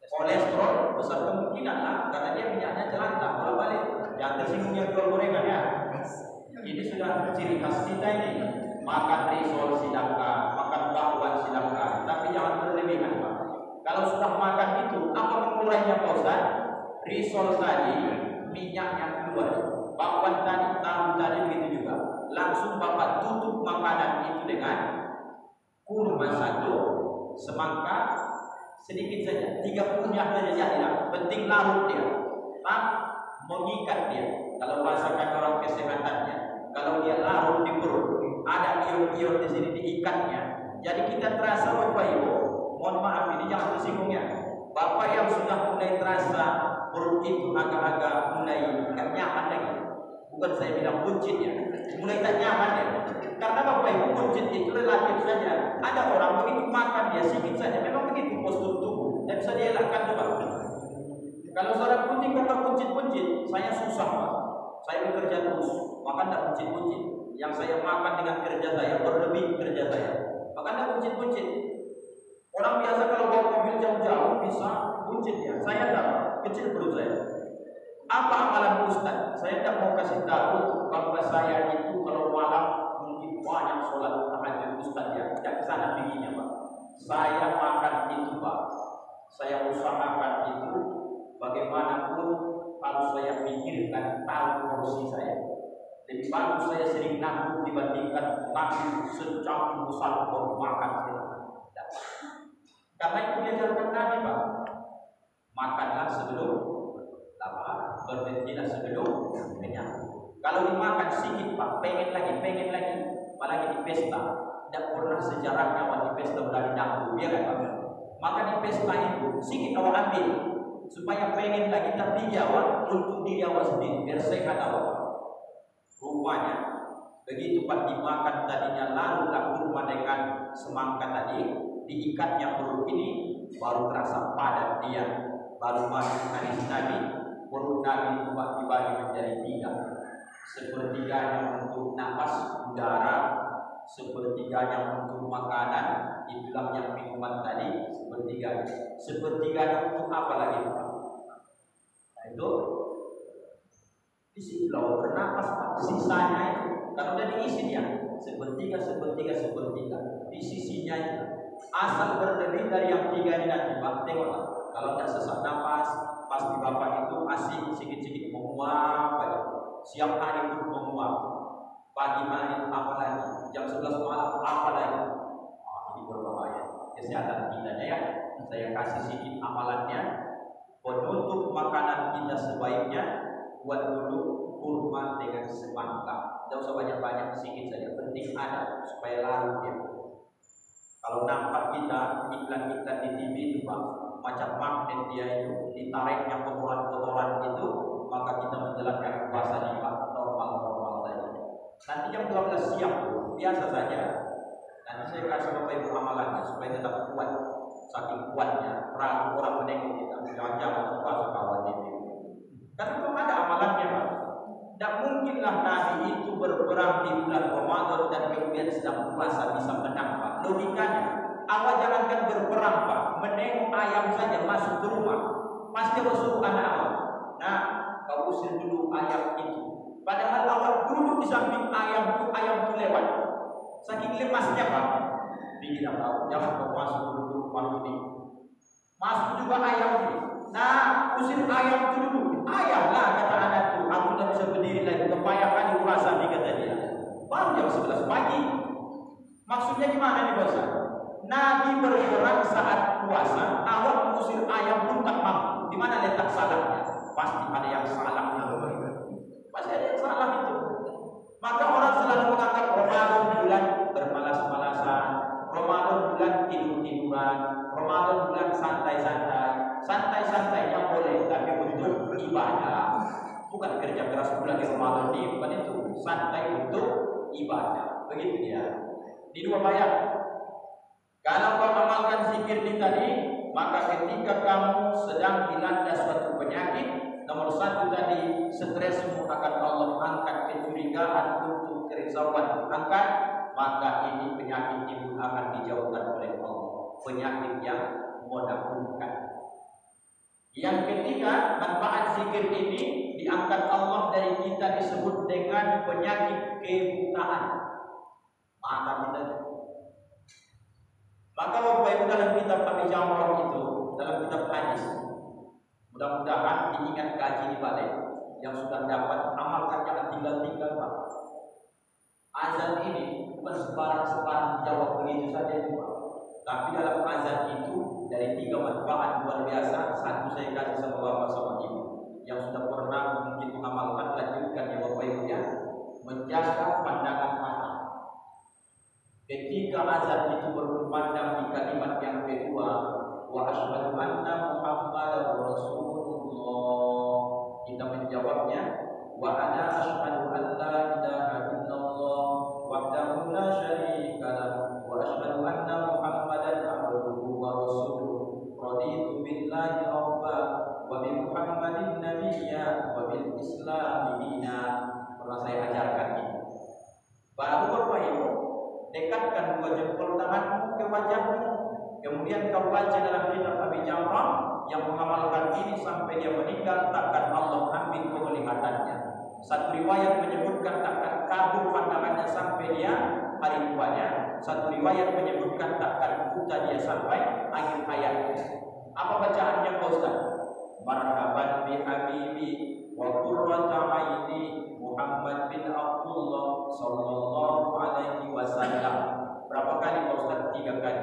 kolesterol besar kemungkinan lah karena dia minyaknya jelantah bolak balik. Yang tersinggung yang jual gorengan ya. Ini sudah ciri khas kita ini. Makan risol silakan, makan bakwan silakan, tapi jangan berlebihan Pak. Kalau sudah makan itu, apa mengurainya Pak Ustaz? Risol tadi minyaknya keluar, bakwan tadi, tahu tadi begitu juga. Langsung bapak tutup makanan itu dengan kurma satu, semangka sedikit saja, 3 kunyah saja jadilah. Penting larut dia, tak mengikat dia. Kalau masakan orang kesehatannya, kalau dia larut di perut, ada ion-ion di sini diikatnya. Jadi kita terasa Bapak Ibu, mohon maaf ini jangan tersinggungnya. Bapak yang sudah mulai terasa perut itu agak-agak mulai tak nyaman lagi. Bukan saya bilang buncit ya, mulai tak nyaman ya. Karena Bapak Ibu buncit itu relatif saja. Ada orang begitu makan dia sedikit saja, memang begitu postur tubuh dan bisa dielakkan coba. Kalau seorang putih kata buncit-buncit, saya susah Pak. Saya bekerja terus, makan tak buncit-buncit. Yang saya makan dengan kerja saya berlebih kerja saya, makan tak buncit-buncit. Orang biasa kalau bawa mobil jauh-jauh bisa buncit ya. Saya tak, kecil perut saya. Apa amalan Ustaz? Saya tak mau kasih tahu bahwa saya itu kalau malam mungkin banyak sholat tahajud Ustaz ya. Tidak kesana tingginya Pak. Saya makan itu Pak. Saya usahakan itu bagaimanapun harus saya pikirkan tahu porsi saya. Lebih bagus saya sering nanggung dibandingkan nanggung secangkir besar baru makan saya. Karena itu diajarkan Nabi Pak. Makanlah sebelum lapar, berhentilah sebelum kenyang. Kalau dimakan sedikit Pak, pengen lagi, apalagi di pesta. Tidak pernah sejarahnya Pak di pesta udah dahulu, ya kan Pak? Maka di pesta itu sedikit awak ambil supaya pengen lagi, tapi jawab untuk diri awak sendiri biar sehat awak. Rupanya begitu Pak dimakan tadinya lalu kurma dengan semangka tadi diikatnya perut ini baru terasa padat dia, baru masuk hadis Nabi. Perut Nabi itu Pak dibagi menjadi 3, sepertiganya untuk nafas udara, sepertiganya untuk makanan, itulah yang minuman tadi, sepertiganya untuk apa lagi Pak? Nah, itu isi laut bernapas Pak, sisanya itu kalau udah diisi dia sepertiga di sisinya itu asal berlebih dari yang 3 ini nanti Pak, tengoklah kalau tidak sesak nafas pasti Bapak itu asing sedikit menguap aja. Siang hari pun menguap, pagi hari apa lagi, jam 11 malam apa lagi. Ini berbahaya kesehatan kita ya. Saya kasih sedikit amalannya. Penutup makanan kita sebaiknya buat dulu kurma dengan semangka. Tidak usah banyak-banyak, sedikit saja. Penting ada supaya larut ya. Kalau nampak kita iklan-iklan di TV itu Pak, macam magnet dia itu, ditariknya kotoran-kotoran itu, maka kita menjalankan puasa di Pak normal-normal saja. Nanti jam 12 siang biasa saja. Nanti saya kasih Bapak Ibu amalannya supaya tetap kuat. Saking kuatnya, ragu orang menengok kita. Jangan puasa kawan ini. Tapi belum ada amalannya Pak. Tidak mungkinlah Nabi itu berperang di bulan Ramadan dan kemudian sedang puasa bisa menang Pak. Logikanya, awak jangankan berperang Pak, menengok ayam saja masuk ke rumah, pasti awak suruh anak awak, nah kau usir dulu ayam itu. Padahal awak duduk di samping ayam itu lewat. Saking lemasnya Pak, tidak tahu, jangan kau masuk dulu rumah ini. Masuk juga ayam ini. Nah, usir ayam itu dulu. Ayam lah kata anak itu. Aku tak bisa berdiri lagi. Kebanyakan dikurasa nih kata dia. Baru jam 11 pagi. Maksudnya gimana nih Bos? Nabi berperang saat puasa. Awak mengusir ayam pun tak mampu. Di mana letak salahnya? Pasti ada yang salah. Pasti ada yang salah itu. Maka orang selalu menganggap Ramadan bulan bermalas-malasan, Ramadan bulan tidur-tiduran, Ramadan bulan santai-santai. Santai-santainya boleh, tapi untuk ibadah. Bukan kerja keras bulan di Ramadan ini, bukan itu. Santai untuk ibadah. Begitu dia. Di 2 bayat. Kalau kau amalkan zikir ini tadi, maka ketika kamu sedang dilanda suatu penyakit, tidak Nomor satu tadi, stresmu akan Allah angkat, kecurigaan untuk kerisauan angkat, maka ini penyakit timbul akan dijauhkan oleh Allah. Penyakit yang menakutkan. Yang ketiga, manfaat zikir ini diangkat Allah dari kita disebut dengan penyakit kebutaan. Mata kita. Maka Bapak Ibu dalam kitab Abi Jamrah itu, dalam kitab hadis, mudah-mudahan diingat kaji di balik yang sudah dapat amalkan, jangan tinggal-tinggal Pak. Azan ini bukan sebarang jawab begitu saja Pak. Tapi dalam azan itu dari 3 manfaat luar biasa. Satu saya kasih sama Bapak sama Ibu yang sudah pernah mungkin mengamalkan, lanjutkan ya Bapak Ibu ya. Menjaga pandangan mata. Ketika azan itu berkumandang di kalimat yang kedua, wa asyhadu anna Muhammadar Rasulullah, kita menjawabnya wa ana asyhadu an la ilaha illallah wahdahu la syarika lahu wa asyhadu anna Muhammadan abduhu wa rasuluh raditu billahi rabba wa bi Muhammadin nabiyya wa bil islam dina. Pernah saya ajarkan ini. Baru Bapak Ibu dekatkan 2 jempol tanganmu ke wajahmu. Kemudian kau baca dalam kitab Abi Jamrah, yang mengamalkan ini sampai dia meninggal takkan Allah ambil penglihatannya. Satu riwayat menyebutkan takkan kabur pandangannya sampai dia hari tuanya. Satu riwayat menyebutkan takkan buta dia sampai akhir hayatnya. Apa bacaannya Pak Ustaz? Marhaban bi habibi wa qurrata aini Muhammad bin Abdullah sallallahu alaihi wasallam. Berapa kali Pak Ustaz? 3 kali.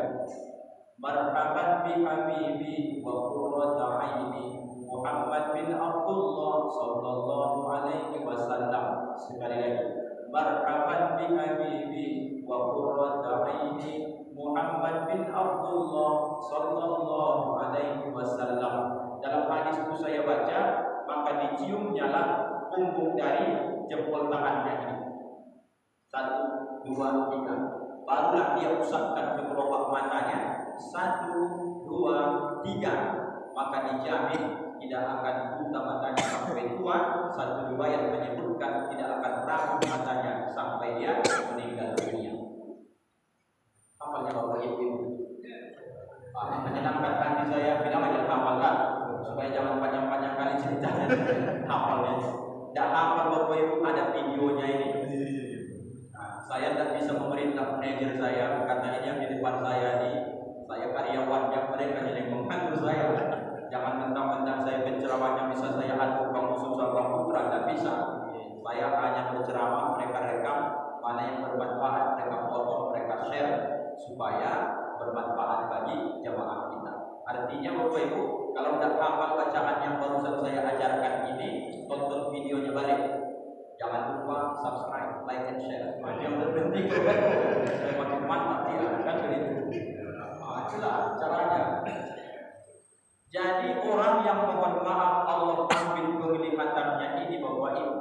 Marhaban bi habibi wa qurrata aini Muhammad bin Abdullah sallallahu alaihi wasallam. Sekali lagi. Marhaban bi habibi wa qurrata aini Muhammad bin Abdullah sallallahu alaihi wasallam. Dalam hadis itu saya baca, maka diciumnya lah punggung dari jempol tangannya ini. 1, 2, 3. Barulah dia usapkan ke kelopak matanya. 1, 2, 3. Maka dijamin tidak akan buta matanya sampai tua. Satu riwayat menyebutkan tidak akan rapuh matanya sampai dia meninggal dunia. Hafalnya Bapak Ibu. Menyenangkan hati saya, bilang aja hafalkan supaya jangan panjang-panjang kali ceritanya. Hafalnya. Tidak hafal Bapak Ibu, ada videonya ini. Saya tidak bisa memerintah manajer saya karena ini yang di depan saya ini. Saya karyawan yang mereka jadi membantu saya. Jangan mentang-mentang saya penceramahnya bisa saya atur kamu susah kamu putra, tidak bisa. Saya hanya berceramah, mereka rekam mana yang bermanfaat, mereka potong, mereka share supaya bermanfaat bagi jamaah kita. Artinya Bapak Ibu, kalau tidak hafal bacaan yang barusan saya ajarkan ini, tonton videonya balik. Jangan lupa subscribe, like, and share. Yang terpenting saya makin mantap ya, kan begitu. Itulah caranya. Jadi orang yang mohon maaf Allah ambil penglihatannya ini Bapak Ibu.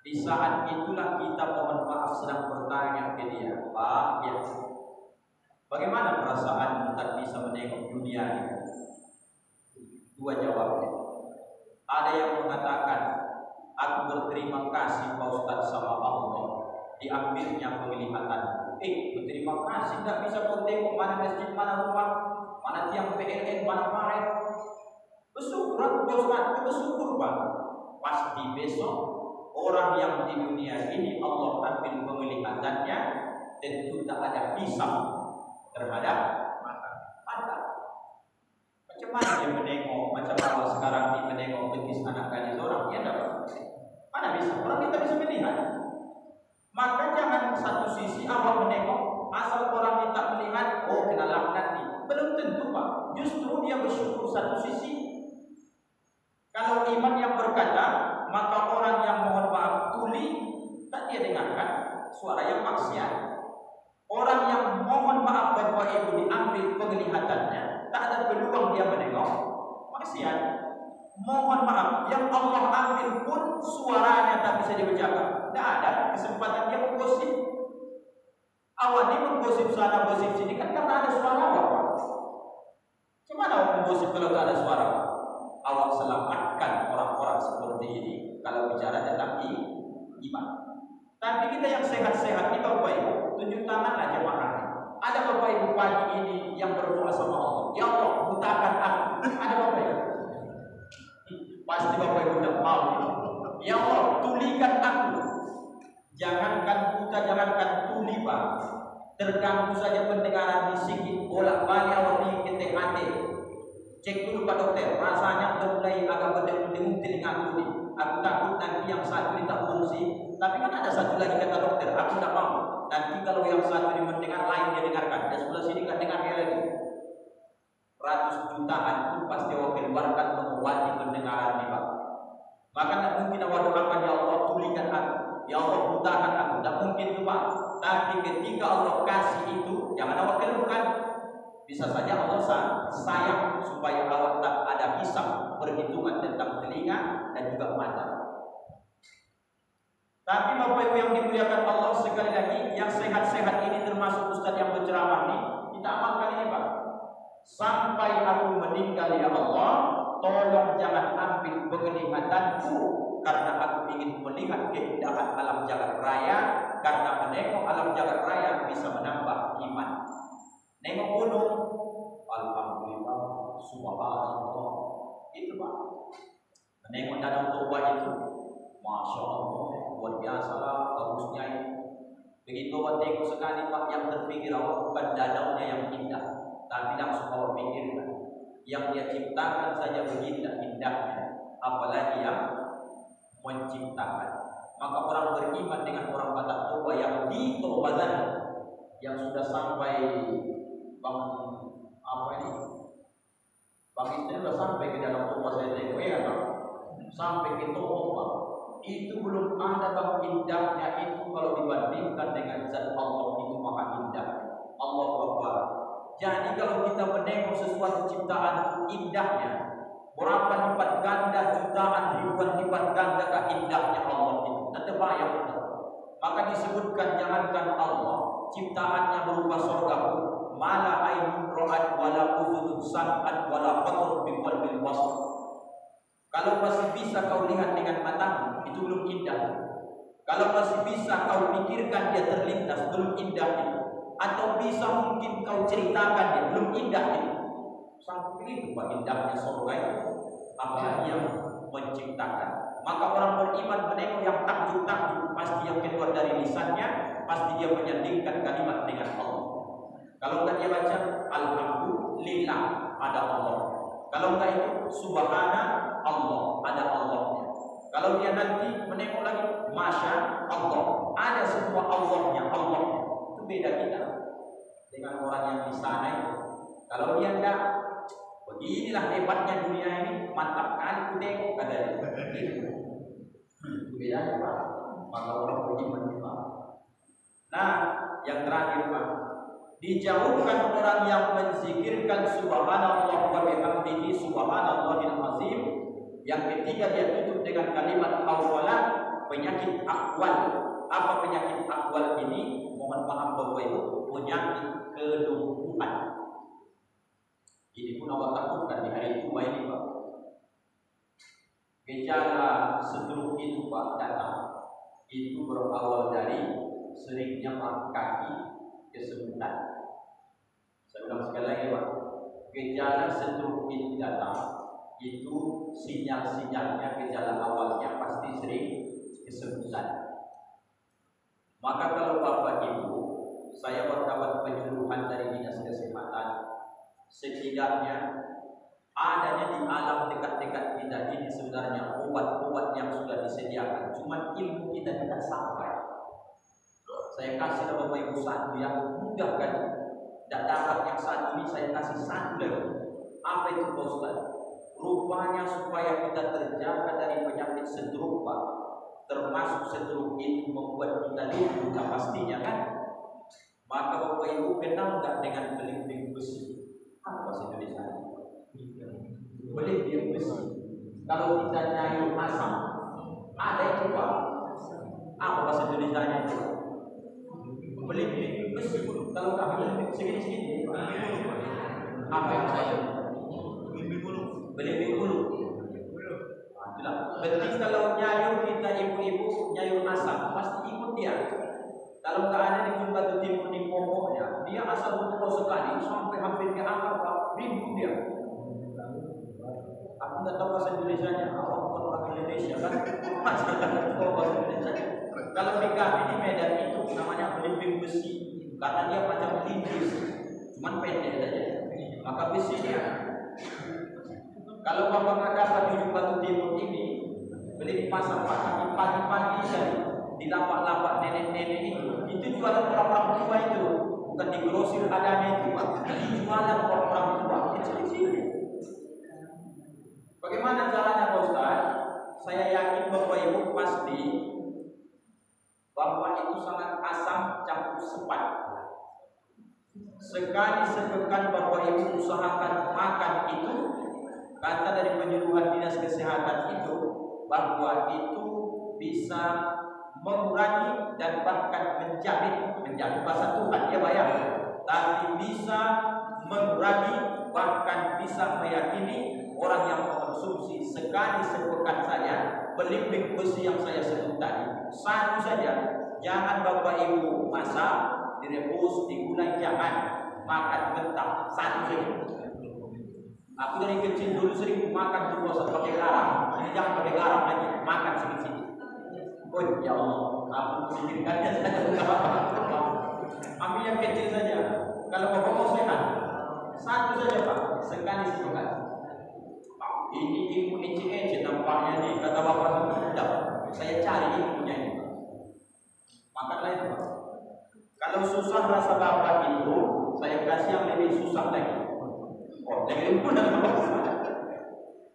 Di saat itulah kita mohon maaf sedang bertanya ke dia, Pak, ya, bagaimana perasaan tak bisa menengok dunia ini? 2 jawabnya. Ada yang mengatakan, aku berterima kasih Pak Ustaz sama Allah diambilnya penglihatan. Berterima kasih, tidak bisa kau tengok mana masjid, mana rumah, mana tiang PLN, mana paret. Bersyukur Pak Ustaz, bersyukur Pak. Pasti besok orang yang di dunia ini Allah ambil penglihatannya, tentu tak ada hisab terhadap mata. Macam mana dia menengok? Macam awal sekarang ini menengok betis anak gadis orang, ya dapat. Mana bisa? Orang kita bisa melihat. Maka jangan satu sisi awal menengok, asal orang kita melihat, oh kena laknat nih. Belum tentu Pak. Justru dia bersyukur satu sisi. Kalau iman yang berkata, maka orang yang mohon maaf tuli, tak dia dengarkan suara yang maksiat. Orang yang mohon maaf Bapak Ibu diambil penglihatannya, tak ada peluang dia menengok maksiat. Mohon maaf, yang Allah ambil pun suaranya tak bisa dibacakan. Tidak ada kesempatan dia menggosip. Awalnya menggosip sana, gosip sini kan karena ada suara awak. Gimana awak menggosip kalau tak ada suara? Awak selamatkan orang Tapi kita yang sehat-sehat ini Bapak Ibu, tunjuk tangan aja makan. Ada Bapak Ibu pagi ini yang berdoa sama Allah, ya Allah bukakan aku. Ada Bapak Ibu? Pasti Bapak Ibu tidak mau. Ya Allah tulikan aku. Jangankan buta, jangankan tuli Pak. Terganggu saja pendengaran di sikit, bolak-balik Allah di hati. Cek dulu Pak dokter, rasanya udah mulai agak berdengung telingaku nih. Aku takut nanti yang satu ini tak fungsi. Tapi kan ada satu lagi kata dokter, aku tidak mau. Nanti kalau yang satu ini mendengar lain dia dengarkan, dan sebelah sini kan dengar dia lagi. Ratus jutaan itu pasti Allah keluarkan mengobati pendengaran nih Pak. Maka tidak mungkin awak doakan ya Allah tulikan aku, ya Allah butakan aku. Tidak mungkin itu Pak. Tapi ketika Allah kasih itu, jangan awak keluhkan. Bisa saja Allah sayang supaya awak tak ada hisab perhitungan tentang telinga dan juga mata. Tapi Bapak Ibu yang dimuliakan Allah, sekali lagi yang sehat-sehat ini termasuk Ustaz yang berceramah ini, kita amalkan ini Pak. Sampai aku meninggal ya Allah, tolong jangan ambil pengenimatanku, karena aku ingin melihat keindahan alam jagat raya, karena menengok alam jagat raya bisa menambah iman. Nengok gunung, alhamdulillah, subhanallah, itu Pak. Menengok danau Toba itu, masya Allah, luar biasa lah, bagusnya itu. Begitu awak tengok sekali Pak, yang terpikir awak bukan danaunya yang indah, tapi langsung awak pikirkan yang dia ciptakan saja begitu indahnya, apalagi yang menciptakan. Maka orang beriman dengan orang Batak Toba yang di Toba sana, yang sudah sampai Bang Istri sudah sampai ke dalam Toba, saya tengok ya Bang, sampai ke Toba itu belum ada Bang indahnya itu kalau dibandingkan dengan zat Allah itu maha indah. Allah Akbar. Jadi kalau kita menengok sesuatu ciptaan indahnya, berapa lipat ganda, jutaan, ribuan lipat ganda indahnya Allah itu. Tak terbayang. Maka disebutkan jangankan Allah, ciptaannya berupa surga pun, mala ainun ra'at wala uzunun sam'at wala khatar bi qalbil basar. Kalau masih bisa kau lihat dengan matamu, itu belum indah. Kalau masih bisa kau pikirkan dia terlintas, belum indah itu. Atau bisa mungkin kau ceritakan dia, belum indah itu. Sampai itu Pak indahnya surga itu, apalagi yang menciptakan. Maka orang beriman menengok yang takjub-takjub, pasti yang keluar dari lisannya, pasti dia menyandingkan kalimat dengan Allah. Kalau enggak dia baca alhamdulillah, ada Allah. Kalau enggak itu subhana Allah, ada Allahnya. Kalau dia nanti menengok lagi masya Allah, ada semua Allahnya, Allahnya. Itu beda kita dengan orang yang di sana itu. Kalau dia enggak, beginilah hebatnya dunia ini, mantap kali tengok katanya. Beda Pak. Maka orang beriman Pak. Nah, yang terakhir Pak, dijauhkan orang yang menzikirkan subhanallah wa bihamdihi subhanallahil azim. Yang ketiga dia tutup dengan kalimat awalan, penyakit akwal. Apa penyakit akwal ini? Mohon maaf Bapak Ibu, penyakit kelumpuhan. Ini pun awak takutkan di hari tua ini Pak. Gejala stroke itu Pak datang, itu berawal dari seringnya Pak kaki kesemutan. Saya ulang sekali lagi Pak, gejala stroke itu datang, itu sinyal-sinyalnya, gejala awalnya pasti sering kesemutan. Maka kalau Bapak Ibu, saya mendapat penyuluhan dari Dinas Kesehatan, setidaknya adanya di alam dekat-dekat kita ini sebenarnya obat-obat yang sudah disediakan, cuma ilmu kita tidak sampai. Saya kasih Bapak Ibu satu yang mudah kan, tidak dapat yang satu ini saya kasih satu lagi. Apa itu Pak Ustaz? Rupanya supaya kita terjaga dari penyakit stroke Pak, termasuk stroke itu membuat kita lumpuh pastinya kan. Maka Bapak Ibu kenal nggak dengan belimbing besi? Apa bahasa Indonesia? Belimbing besi. Kalau kita nyai asam, ada itu Pak. Apa bahasa Indonesia itu? Belimbing besi. Kalau kami segini-segini, apa yang saya? Belimbing bulu. Itulah. Berarti kalau nyayur kita ibu-ibu nyayur asam, pasti ikut dia. Kalau nggak ada di Jumlah Timur di pokoknya, dia asal betul sekali sampai hampir ke akar Pak, ribu dia. Aku nggak tahu bahasa Indonesianya, awak bukan orang Indonesia kan? Masa nggak tahu bahasa Indonesia? Kalau di kami di Medan itu namanya belimbing besi, karena dia macam linggis, cuman pendek saja. Maka besi dia. Kalau bapak nggak dapat di Jumlah Timur ini, beli di pasar pagi-pagi tadi di lapak-lapak nenek-nenek itu jualan orang-orang tua itu, bukan di grosir adanya itu Pak, jualan orang-orang tua kecil-kecil. Bagaimana caranya Pak Ustaz? Saya yakin Bapak Ibu pasti bahwa itu sangat asam campur sepat. Sekali sepekan Bapak Ibu usahakan makan itu, kata dari penyuluhan dinas kesehatan itu, bahwa itu bisa mengurangi dan bahkan menjamin bahasa Tuhan ya bayang, tapi bisa mengurangi bahkan bisa meyakini orang yang mengkonsumsi sekali sepekan saja belimbing besi yang saya sebut tadi, satu saja. Jangan Bapak Ibu masak, direbus, digulai, jangan makan mentah, satu saja. Aku dari kecil dulu sering makan buah pakai garam, ini jangan pakai garam lagi, makan sedikit. Oh ya Allah, aku pikirkannya saja bukan apa-apa. Ambil yang kecil saja. Kalau Bapak mau sehat, satu saja Pak, sekali sepekan. Ini ilmu ece nampaknya nih, kata Bapak tidak. Saya cari ilmunya ini. Makanlah itu Pak. Kalau susah rasa Bapak itu, saya kasih yang lebih susah lagi. Oh, lebih mudah Bapak.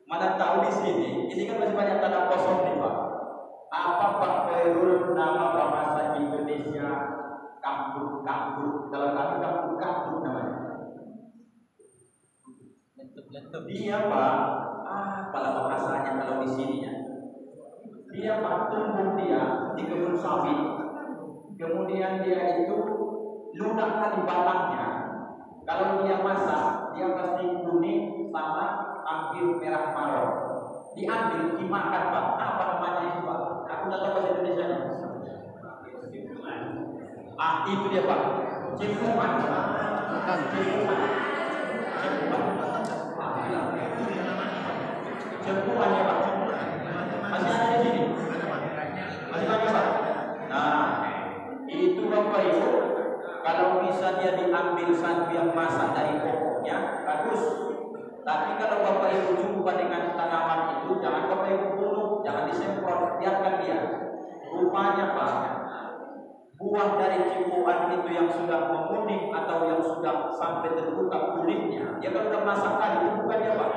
Mana tahu di sini, ini kan masih banyak tanah kosong nih Pak. Apa Pak Khairul nama bahasa Indonesia kampung-kampung? Kalau kami kampung-kampung namanya. Dia Pak, apalah bahasanya kalau di sininya. Dia Pak tumbuh dia di kebun sawit. Kemudian dia itu lunak kali batangnya. Kalau dia masak, dia pasti kuning sama hampir merah marun. Diambil, dimakan Pak. Apa namanya itu Pak? Aku tidak tahu bahasa Indonesia. Itu dia Pak. Cepuan. Cepuan ya Pak. Masih ada di sini. Masih ada Pak. Nah, itu Bapak Ibu. Kalau bisa dia diambil satu yang masak dari pokoknya, bagus. Tapi kalau Bapak Ibu jumpa dengan tanaman itu, jangan Bapak Ibu bunuh, jangan disemprot, biarkan dia. Rupanya Pak, buah dari cipuan itu yang sudah menguning atau yang sudah sampai terbuka kulitnya, dia kalau sudah masak tadi itu bukan dia Pak.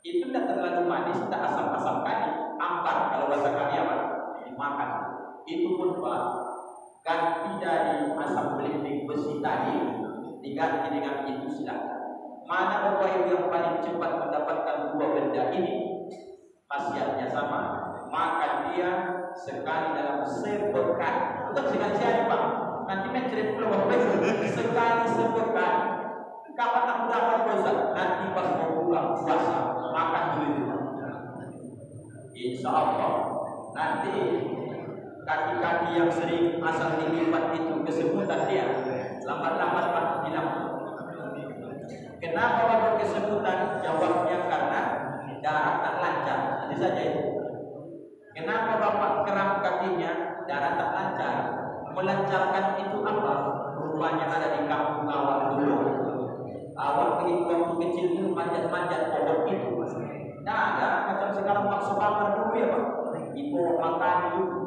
Itu tidak terlalu manis, tidak asam-asam kali, ampar kalau bahasa kami ya Pak, dimakan. Itu pun Pak, ganti dari asam belimbing besi tadi, diganti dengan itu silakan. Mana Bapak Ibu yang paling cepat mendapatkan dua benda ini? Khasiatnya sama, makan dia sekali dalam sepekan. Untuk sekali Pak, nanti mencerita keluar sekali sepekan. Kapan aku dapat dosa? Nanti pas mau buka puasa, makan dulu. Insya Allah nanti kaki-kaki yang sering asal dilipat itu kesemutan dia, lambat-lambat Pak hilang. Kenapa Bapak kesemutan? Jawabnya karena darah tak lancar. Nanti saja itu. Kenapa Bapak kram kakinya? Darah tak lancar. Melancarkan itu apa? Rupanya ada di kampung awal dulu. Awal begitu waktu kecil itu manjat-manjat pohon itu. Nah ada macam sekarang Pak sebakar dulu ya Pak. Ibu makan dulu.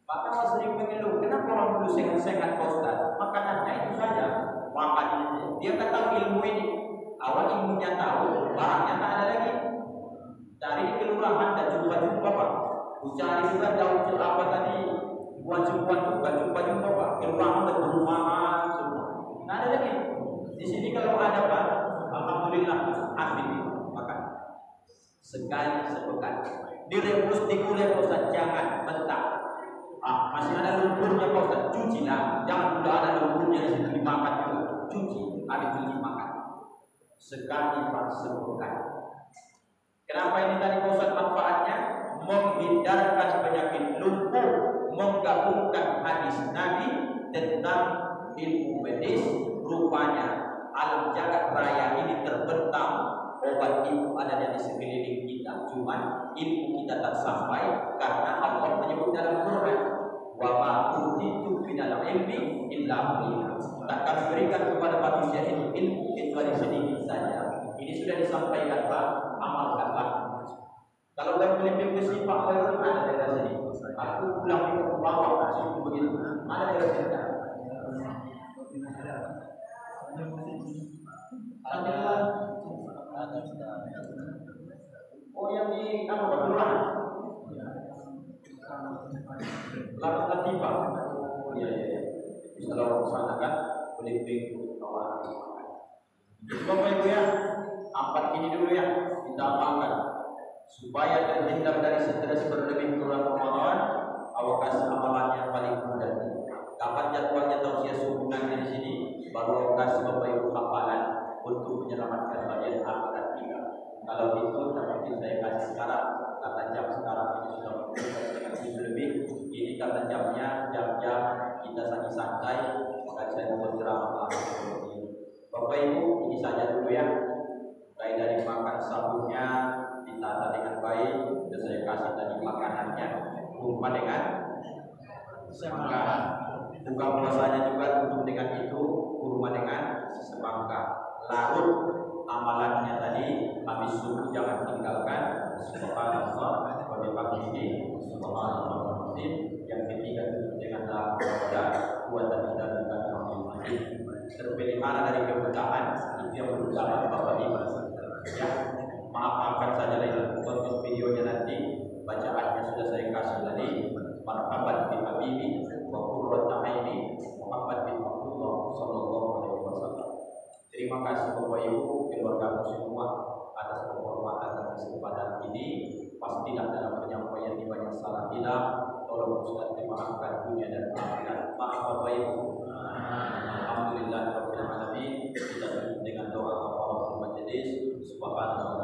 Maka saya sering mengeluh, kenapa orang dulu sehat-sehat Pak Ustaz? Makanannya itu saja. Makannya dia tak tahu ilmu ini. Awal ilmunya tahu, barangnya tak ada lagi. Cari di kelurahan dan jumpa-jumpa Pak. Cari juga daun apa tadi, buah jumpuan juga jumpa-jumpa Pak. Kelurahan dan perumahan semua. Nah ada lagi. Di sini kalau ada Pak, alhamdulillah ambil makan. Sekali sepekan. Direbus, digulai Pak Ustaz, jangan mentah. Masih ada lumpurnya Pak Ustaz, cucilah. Jangan sudah ada lumpurnya di situ dimakan juga. Cuci, habis cuci makan. Sekali Pak sepekan. Kenapa ini tadi Pak Ustaz manfaatnya? Menghindarkan penyakit lumpuh tentang ilmu medis. Rupanya alam jagat raya ini terbentang, obat itu ada di sekeliling kita, cuman ilmu kita tak sampai karena Allah menyebut dalam Quran, wa ma utitu minal ilmi illa qalila. Tak kami berikan kepada manusia itu ilmu kecuali sedikit saja. Ini sudah disampaikan, Pak, amalkanlah. Kalau dah Filipin besi Pak Khairul ada daerah sini. Aku pulang ke bawah kasih begitu. Ada daerah sini. Oh yang di apa kelurahan? Lakukan tiba. Oh iya iya. Bisa lakukan sana kan? Filipin kawan. Bapak Ibu ya, 4 ini dulu ya kita amalkan supaya terhindar dari stres berlebih kurang Ramadan. Awak kasih amalan yang paling mudah. Kapan jadwalnya tausiah subuh nanti di sini, baru awak kasih Bapak Ibu hafalan untuk menyelamatkan bagian akhirat kita. Kalau itu mungkin saya kasih sekarang, karena jam sekarang ini sudah dengan lebih. Ini karena jamnya jam-jam kita santai-santai, maka saya mau ceramah seperti ini. Bapak Ibu, ini saja dulu ya. Baik dari makan sabunnya ditata dengan baik, dan saya kasih tadi makanannya kurma dengan semangka. Buka puasanya juga tutup dengan itu, kurma dengan semangka. Larut amalannya tadi habis subuh jangan tinggalkan. Subhanallah wa bihamdihi subhanallah. Yang ketiga tutup dengan la buat dan terpelihara dari kebutaan. Itu yang berusaha Bapak Ibu ya. Maafkan saja lagi untuk videonya nanti, bacaannya sudah saya kasih tadi. Marhaban bi habibi wa qurratu aini Muhammad bin Abdullah sallallahu alaihi wasallam. Terima kasih Bapak Ibu, keluarga semua atas penghormatan dan kesempatan ini. Pastilah dalam penyampaian ini banyak salah hilang, tolong Ustaz dimaafkan dunia dan akhirat. Maaf Bapak Ibu. Alhamdulillah rabbil alamin. Kita tutup dengan doa kafaratul majelis. Subhanallah